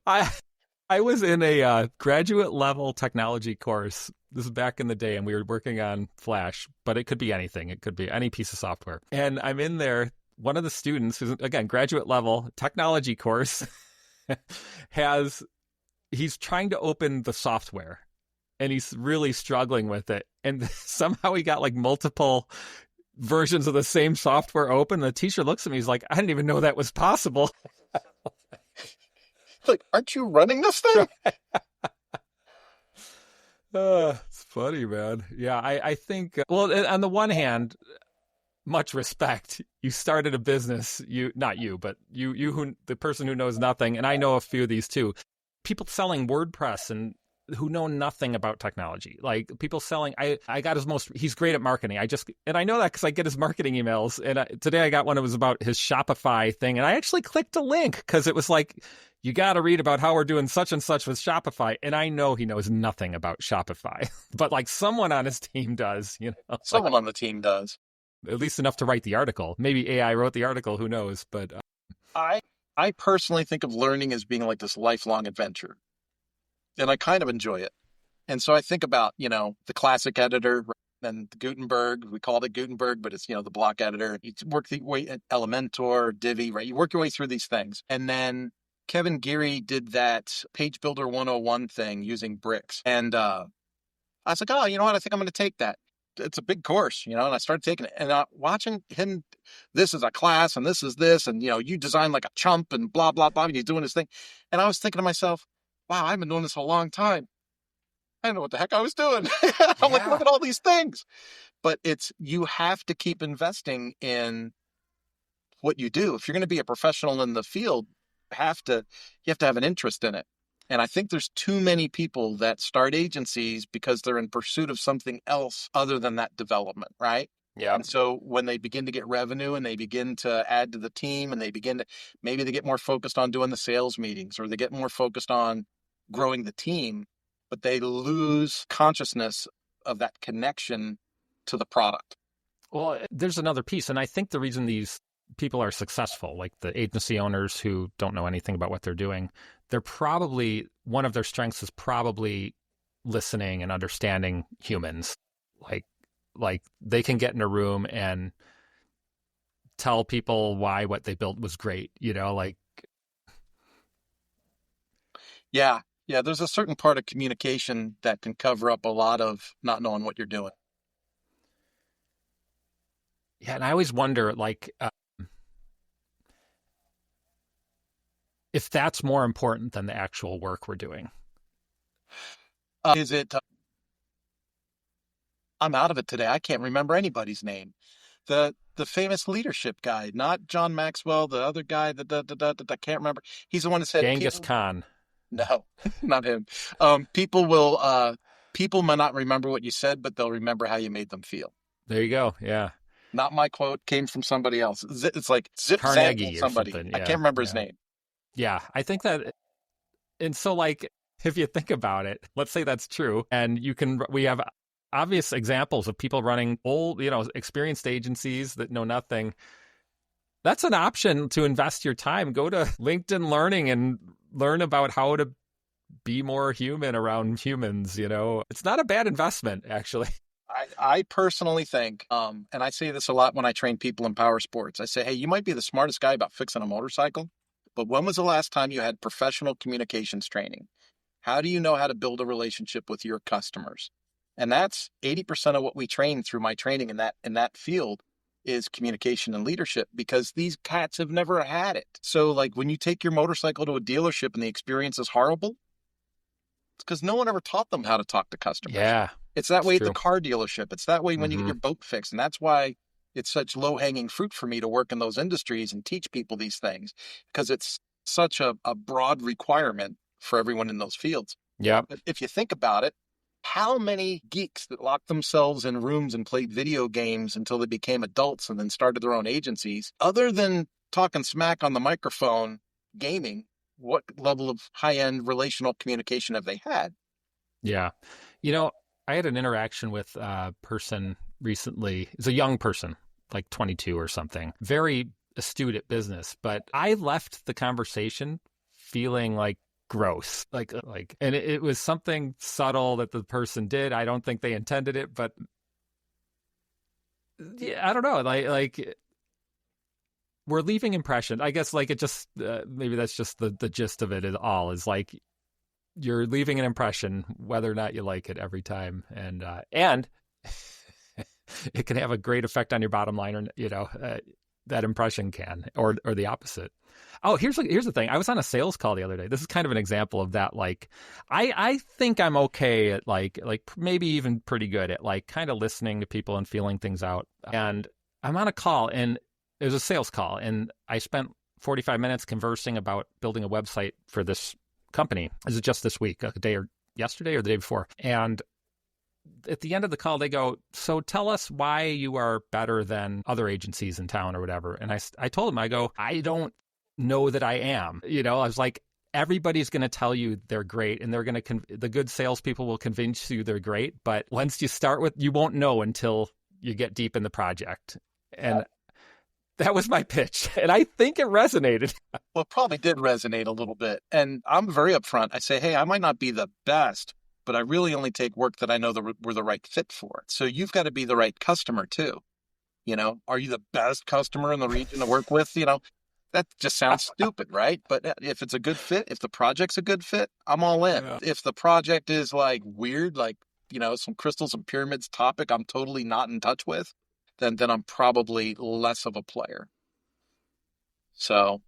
I was in a graduate level technology course. This is back in the day, and we were working on Flash, but it could be anything. It could be any piece of software. And I'm in there. One of the students, who's, again, graduate level technology course, he's trying to open the software, and he's really struggling with it. And somehow he got like multiple versions of the same software open. The teacher looks at me, he's like, I didn't even know that was possible. Like, aren't you running this thing? It's funny, man. Yeah, I think, well, on the one hand, much respect. You started a business, not you, but you the person who knows nothing, and I know a few of these too. People selling WordPress and who know nothing about technology. Like people selling, I got he's great at marketing. And I know that because I get his marketing emails. And today I got one that was about his Shopify thing. And I actually clicked a link because it was like, you got to read about how we're doing such and such with Shopify. And I know he knows nothing about Shopify, but like someone on his team does, Someone on the team does. At least enough to write the article. Maybe AI wrote the article, who knows? But I personally think of learning as being like this lifelong adventure. And I kind of enjoy it. And so I think about, the classic editor and the Gutenberg. We called it Gutenberg, but it's, the block editor. You work the way at Elementor, Divi, right? You work your way through these things. And then Kevin Geary did that Page Builder 101 thing using bricks. And I was like, oh, you know what? I think I'm going to take that. It's a big course, and I started taking it and watching him. This is a class and this is this. And, you design like a chump and blah, blah, blah. And he's doing his thing. And I was thinking to myself, wow, I've been doing this a long time. I don't know what the heck I was doing. I'm like, look at all these things. But you have to keep investing in what you do. If you're going to be a professional in the field, you have to have an interest in it. And I think there's too many people that start agencies because they're in pursuit of something else other than that development, right? Yeah. And so when they begin to get revenue and they begin to add to the team and maybe they get more focused on doing the sales meetings or they get more focused on growing the team, but they lose consciousness of that connection to the product. Well, there's another piece. And I think the reason these people are successful, like the agency owners who don't know anything about what they're doing, they're probably, one of their strengths is probably listening and understanding humans. Like they can get in a room and tell people why what they built was great, like. Yeah. Yeah. There's a certain part of communication that can cover up a lot of not knowing what you're doing. Yeah. And I always wonder, if that's more important than the actual work we're doing. Is it? I'm out of it today. I can't remember anybody's name. The famous leadership guy, not John Maxwell, the other guy that I can't remember. He's the one that said Genghis Khan. No, not him. People may not remember what you said, but they'll remember how you made them feel. There you go. Yeah. Not my quote, came from somebody else. It's like Zip Carnegie or somebody. something. Yeah. I can't remember his name. Yeah, I think that, and so if you think about it, let's say that's true, and we have obvious examples of people running old, experienced agencies that know nothing, That's an option to invest your time. Go to LinkedIn Learning and learn about how to be more human around humans. It's not a bad investment, actually. I personally think, and I say this a lot when I train people in power sports, I say, hey, you might be the smartest guy about fixing a motorcycle, but when was the last time you had professional communications training? How do you know how to build a relationship with your customers? And that's 80% of what we train through my training in that field is communication and leadership, because these cats have never had it. So like when you take your motorcycle to a dealership and the experience is horrible, it's because no one ever taught them how to talk to customers. Yeah. It's that way at true. the car dealership. It's that way when you get your boat fixed. And that's why it's such low-hanging fruit for me to work in those industries and teach people these things, because it's such a broad requirement for everyone in those fields. Yeah. But if you think about it, how many geeks that locked themselves in rooms and played video games until they became adults and then started their own agencies, other than talking smack on the microphone, gaming, what level of high-end relational communication have they had? Yeah. I had an interaction with a person recently. It's a young person, like 22 or something, very astute at business. But I left the conversation feeling like gross, and it was something subtle that the person did. I don't think they intended it, but yeah, I don't know. Like we're leaving impression. I guess it just maybe that's just the gist of it all is like you're leaving an impression whether or not you like it every time, and it can have a great effect on your bottom line, or that impression can, or the opposite. Oh, here's the thing. I was on a sales call the other day. This is kind of an example of that. Like, I think I'm okay at like maybe even pretty good at kind of listening to people and feeling things out. And I'm on a call, and it was a sales call, and I spent 45 minutes conversing about building a website for this company. This is just this week, yesterday or the day before. And at the end of the call, they go, so tell us why you are better than other agencies in town or whatever. And I told them, I go, I don't know that I am. I was like, everybody's going to tell you they're great, and they're going to, the good salespeople will convince you they're great. But once you start you won't know until you get deep in the project. And that was my pitch. And I think it resonated. Well, it probably did resonate a little bit. And I'm very upfront. I say, hey, I might not be the best, but I really only take work that I know that we're the right fit for. So you've got to be the right customer too. Are you the best customer in the region to work with? That just sounds stupid, right? But if it's a good fit, if the project's a good fit, I'm all in. Yeah. If the project is like weird, like, some crystals and pyramids topic I'm totally not in touch with, then I'm probably less of a player. So,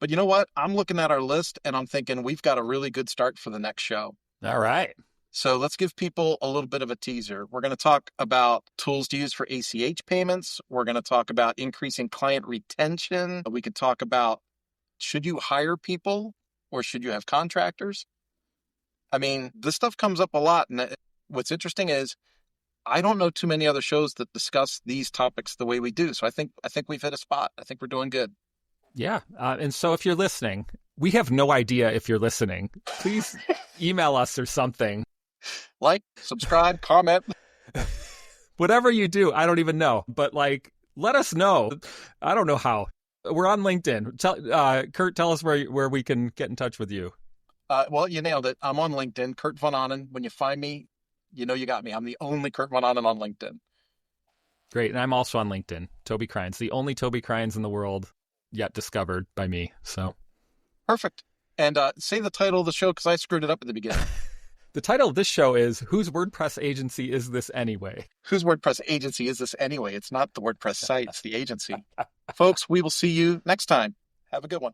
but you know what? I'm looking at our list and I'm thinking we've got a really good start for the next show. All right. So let's give people a little bit of a teaser. We're going to talk about tools to use for ACH payments. We're going to talk about increasing client retention. We could talk about, should you hire people or should you have contractors? I mean, this stuff comes up a lot. And what's interesting is I don't know too many other shows that discuss these topics the way we do. So I think we've hit a spot. I think we're doing good. Yeah. And so if you're listening, we have no idea if you're listening. Please email us or something. Like, subscribe, comment. Whatever you do, I don't even know. But let us know. I don't know how. We're on LinkedIn. Kurt, tell us where we can get in touch with you. Well, you nailed it. I'm on LinkedIn, Kurt Von Annen. When you find me, you got me. I'm the only Kurt Von Annen on LinkedIn. Great. And I'm also on LinkedIn, Toby Crines, the only Toby Crines in the world yet discovered by me. So perfect. And say the title of the show, because I screwed it up at the beginning. The title of this show is Whose WordPress Agency Is This Anyway? Whose WordPress agency is this anyway? It's not the WordPress site, it's the agency. Folks, we will see you next time. Have a good one.